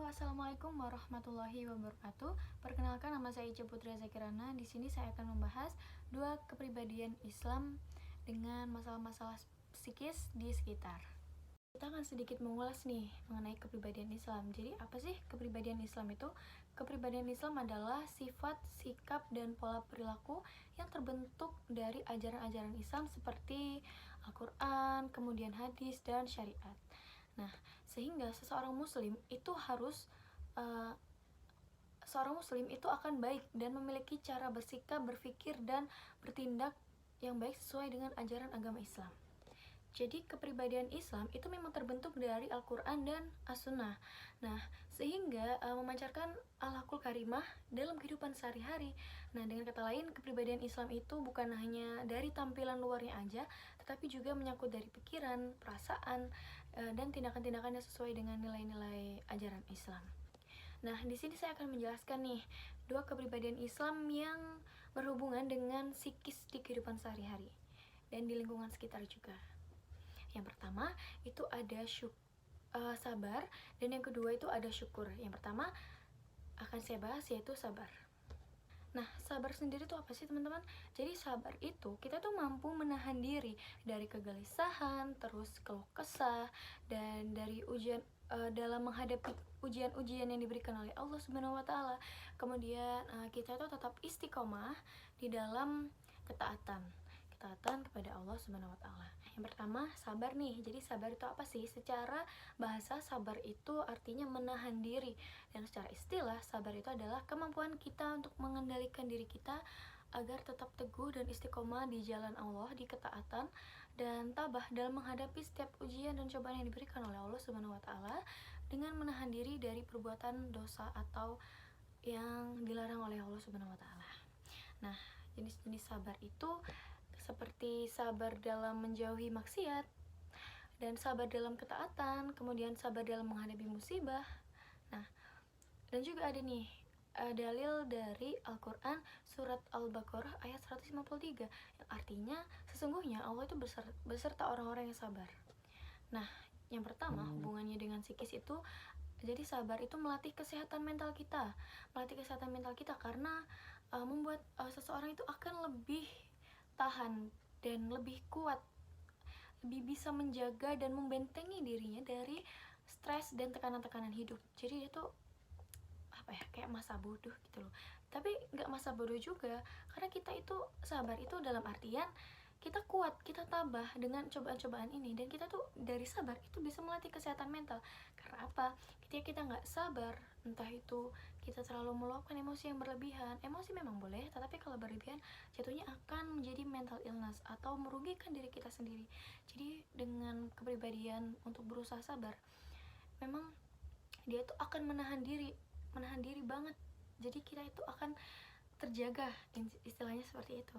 Assalamualaikum warahmatullahi wabarakatuh. Perkenalkan, nama saya Ica Putri Zakirana. Di sini saya akan membahas dua kepribadian Islam dengan masalah-masalah psikis di sekitar. Kita akan sedikit mengulas nih mengenai kepribadian Islam. Jadi apa sih kepribadian Islam itu? Kepribadian Islam adalah sifat, sikap, dan pola perilaku yang terbentuk dari ajaran-ajaran Islam seperti Al-Quran, kemudian hadis, dan syariat. Nah, sehingga seorang muslim itu akan baik dan memiliki cara bersikap, berpikir, dan bertindak yang baik sesuai dengan ajaran agama Islam. Jadi kepribadian Islam itu memang terbentuk dari Al-Quran dan As-Sunnah. Nah, sehingga memancarkan al-akhlakul karimah dalam kehidupan sehari-hari. Nah, dengan kata lain, kepribadian Islam itu bukan hanya dari tampilan luarnya aja, tetapi juga menyangkut dari pikiran, perasaan, dan tindakan-tindakan yang sesuai dengan nilai-nilai ajaran Islam. Nah, di sini saya akan menjelaskan nih dua kepribadian Islam yang berhubungan dengan psikis di kehidupan sehari-hari dan di lingkungan sekitar juga. Yang pertama itu ada sabar, dan yang kedua itu ada syukur. Yang pertama akan saya bahas yaitu sabar. Nah, sabar sendiri itu apa sih teman-teman? Jadi sabar itu kita tuh mampu menahan diri dari kegelisahan, terus keluh kesah, dan dari dalam menghadapi ujian-ujian yang diberikan oleh Allah Subhanahu wa taala. Kemudian kita tuh tetap istiqomah di dalam ketaatan kepada Allah Subhanahu wa taala. Yang pertama, sabar nih. Jadi sabar itu apa sih? Secara bahasa, sabar itu artinya menahan diri. Dan secara istilah, sabar itu adalah kemampuan kita untuk mengendalikan diri kita agar tetap teguh dan istiqomah di jalan Allah, di ketaatan, dan tabah dalam menghadapi setiap ujian dan cobaan yang diberikan oleh Allah Subhanahu wa taala dengan menahan diri dari perbuatan dosa atau yang dilarang oleh Allah Subhanahu wa taala. Nah, jenis-jenis sabar itu seperti sabar dalam menjauhi maksiat, dan sabar dalam ketaatan, kemudian sabar dalam menghadapi musibah. Nah, dan juga ada nih dalil dari Al-Quran surat Al-Baqarah ayat 153 yang artinya sesungguhnya Allah itu beserta orang-orang yang sabar. Nah, yang pertama hubungannya dengan psikis itu, jadi sabar itu melatih kesehatan mental kita karena membuat seseorang itu akan lebih tahan dan lebih kuat, lebih bisa menjaga dan membentengi dirinya dari stres dan tekanan-tekanan hidup. Jadi itu kayak masa bodoh gitu loh. Tapi nggak masa bodoh juga, karena kita itu sabar itu dalam artian kita kuat, kita tabah dengan cobaan-cobaan ini, dan kita tuh dari sabar itu bisa melatih kesehatan mental. Karena apa? Ketika kita nggak sabar, entah itu kita terlalu meluapkan emosi yang berlebihan. Emosi memang boleh, tetapi kalau berlebihan jatuhnya akan menjadi mental illness atau merugikan diri kita sendiri. Jadi dengan kepribadian untuk berusaha sabar, memang dia tuh akan menahan diri banget. Jadi kita itu akan terjaga, istilahnya seperti itu.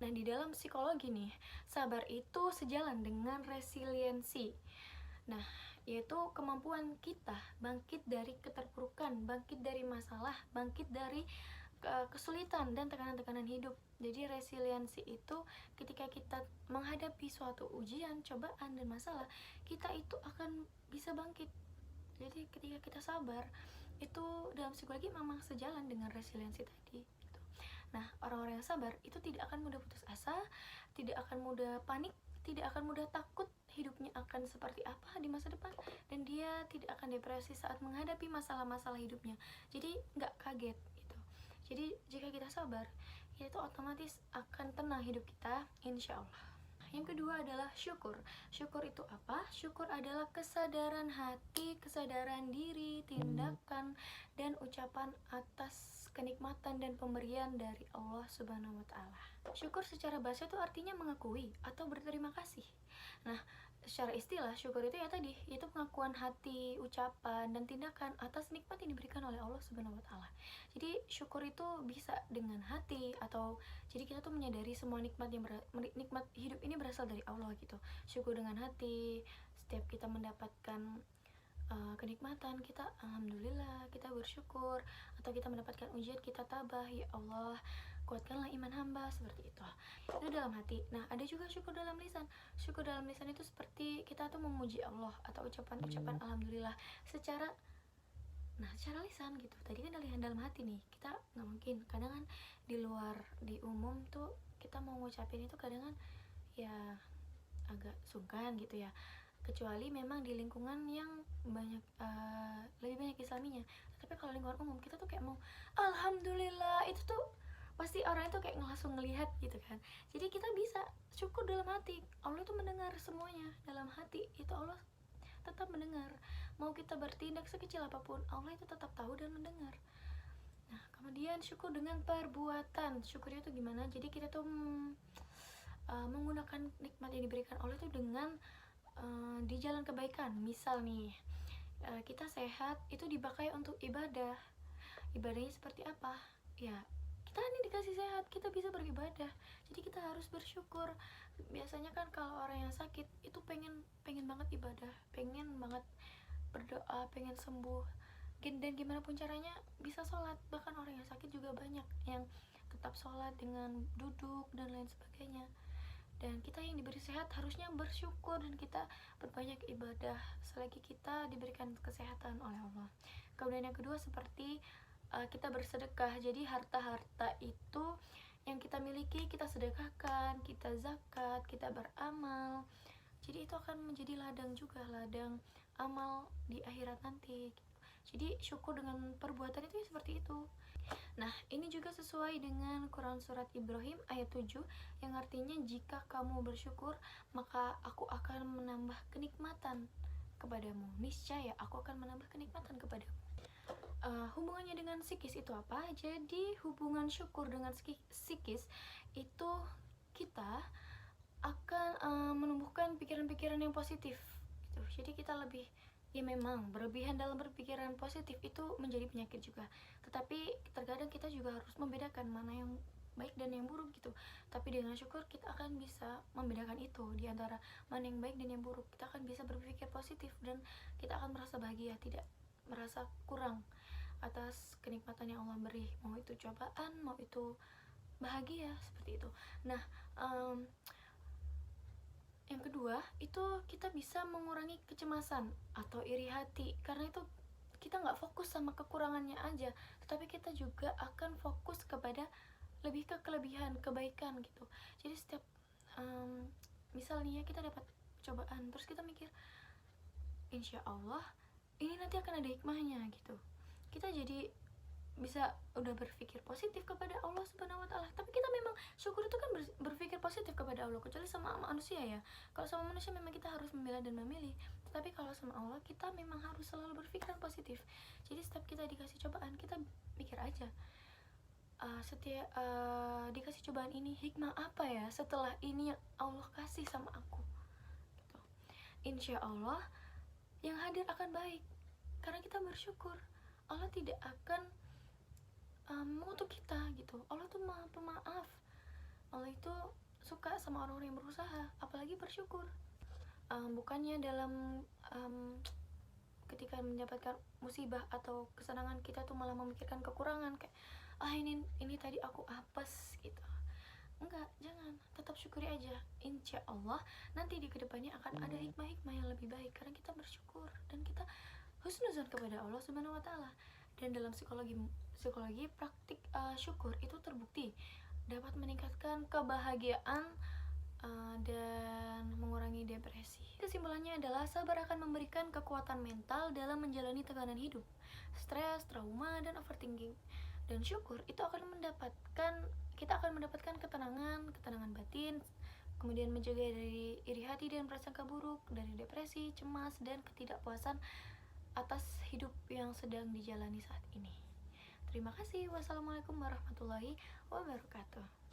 Nah, di dalam psikologi nih, sabar itu sejalan dengan resiliensi. Nah, yaitu kemampuan kita bangkit dari keterpurukan, bangkit dari masalah, bangkit dari kesulitan dan tekanan-tekanan hidup. Jadi resiliensi itu ketika kita menghadapi suatu ujian, cobaan, dan masalah, kita itu akan bisa bangkit. Jadi ketika kita sabar, itu dalam psikologi memang sejalan dengan resiliensi tadi. Nah, orang-orang yang sabar itu tidak akan mudah putus asa, tidak akan mudah panik, tidak akan mudah takut hidupnya akan seperti apa di masa depan, dan dia tidak akan depresi saat menghadapi masalah-masalah hidupnya. Jadi nggak kaget gitu. Jadi jika kita sabar, itu otomatis akan tenang hidup kita, insya Allah. Yang kedua adalah syukur. Syukur itu apa? Syukur adalah kesadaran hati, kesadaran diri, tindakan, dan ucapan atas kenikmatan dan pemberian dari Allah Subhanahu wa taala. Syukur secara bahasa itu artinya mengakui atau berterima kasih. Nah, secara istilah syukur itu ya tadi, itu pengakuan hati, ucapan, dan tindakan atas nikmat yang diberikan oleh Allah Subhanahu wa taala. Jadi syukur itu bisa dengan hati, atau jadi kita tuh menyadari semua nikmat hidup ini berasal dari Allah gitu. Syukur dengan hati, setiap kita mendapatkan kenikmatan kita alhamdulillah, kita bersyukur. Atau kita mendapatkan ujian, kita tabah, ya Allah kuatkanlah iman hamba, seperti itu dalam hati. Nah, ada juga syukur dalam lisan. Syukur dalam lisan itu seperti kita tuh memuji Allah atau ucapan-ucapan alhamdulillah secara Nah, secara lisan gitu, tadi kan dari dalam hati nih, kita nggak mungkin, kadang kan di luar, di umum tuh kita mau ngucapin itu kadang kan ya agak sungkan gitu ya, kecuali memang di lingkungan yang banyak lebih banyak islaminya. Tapi kalau lingkungan umum kita tuh kayak mau alhamdulillah, itu tuh pasti orang itu kayak langsung ngelihat gitu kan. Jadi kita bisa syukur dalam hati, Allah itu mendengar semuanya dalam hati, itu Allah tetap mendengar. Mau kita bertindak sekecil apapun, Allah itu tetap tahu dan mendengar. Nah, kemudian syukur dengan perbuatan. Syukurnya itu gimana? Jadi kita tuh menggunakan nikmat yang diberikan Allah itu dengan di jalan kebaikan. Misal nih, kita sehat itu dipakai untuk ibadah. Ibadahnya seperti apa? Ya, kita ini dikasih sehat, kita bisa beribadah. Jadi kita harus bersyukur. Biasanya kan kalau orang yang sakit itu pengen banget ibadah, pengen banget berdoa, pengen sembuh. Dan gimana pun caranya bisa sholat. Bahkan orang yang sakit juga banyak yang tetap sholat dengan duduk dan lain sebagainya. Dan kita yang diberi sehat harusnya bersyukur dan kita berbanyak ibadah selagi kita diberikan kesehatan oleh Allah. Kemudian yang kedua seperti kita bersedekah. Jadi harta-harta itu yang kita miliki kita sedekahkan, kita zakat, kita beramal. Jadi itu akan menjadi ladang juga, ladang amal di akhirat nanti. Jadi syukur dengan perbuatan itu ya seperti itu. Nah, ini juga sesuai dengan Quran surat Ibrahim ayat 7 yang artinya jika kamu bersyukur, maka aku akan menambah kenikmatan kepadamu. Niscaya aku akan menambah kenikmatan kepadamu. Hubungannya dengan psikis itu apa? Jadi hubungan syukur dengan psikis itu kita akan menumbuhkan pikiran-pikiran yang positif gitu. Jadi kita lebih, ya memang berlebihan dalam berpikiran positif itu menjadi penyakit juga, tetapi terkadang kita juga harus membedakan mana yang baik dan yang buruk gitu. Tapi dengan syukur kita akan bisa membedakan itu di antara mana yang baik dan yang buruk. Kita akan bisa berpikir positif dan kita akan merasa bahagia, tidak merasa kurang atas kenikmatan yang Allah beri, mau itu cobaan, mau itu bahagia, seperti itu. Nah, yang kedua itu kita bisa mengurangi kecemasan atau iri hati, karena itu kita nggak fokus sama kekurangannya aja, tetapi kita juga akan fokus kepada lebih ke kelebihan, kebaikan gitu. Jadi setiap misalnya kita dapat cobaan, terus kita mikir insya Allah ini nanti akan ada hikmahnya gitu, kita jadi bisa udah berpikir positif kepada Allah Subhanahu wa taala. Tapi kita memang syukur itu kan berpikir positif kepada Allah, kecuali sama manusia ya. Kalau sama manusia memang kita harus memilah dan memilih. Tapi kalau sama Allah kita memang harus selalu berpikiran positif. Jadi setiap kita dikasih cobaan, kita mikir aja setiap dikasih cobaan ini hikmah apa ya setelah ini yang Allah kasih sama aku gitu. Insya Allah yang hadir akan baik karena kita bersyukur. Allah tidak akan mengutuk kita gitu. Allah tuh maha pemaaf. Allah itu suka sama orang-orang yang berusaha, apalagi bersyukur. Bukannya dalam ketika mendapatkan musibah atau kesenangan kita tuh malah memikirkan kekurangan, kayak ini tadi aku apes gitu. Enggak, jangan, tetap syukuri aja. Insya Allah nanti di kedepannya akan ada hikmah-hikmah yang lebih baik karena kita bersyukur dan kita husnuzon kepada Allah Subhanahu wa taala. Dan dalam psikologi praktik syukur itu terbukti dapat meningkatkan kebahagiaan dan mengurangi depresi. Kesimpulannya adalah sabar akan memberikan kekuatan mental dalam menjalani tekanan hidup, stres, trauma, dan overthinking. Dan syukur itu kita akan mendapatkan ketenangan batin, kemudian menjaga dari iri hati dan prasangka buruk, dari depresi, cemas, dan ketidakpuasan atas hidup yang sedang dijalani saat ini. Terima kasih. Wassalamualaikum warahmatullahi wabarakatuh.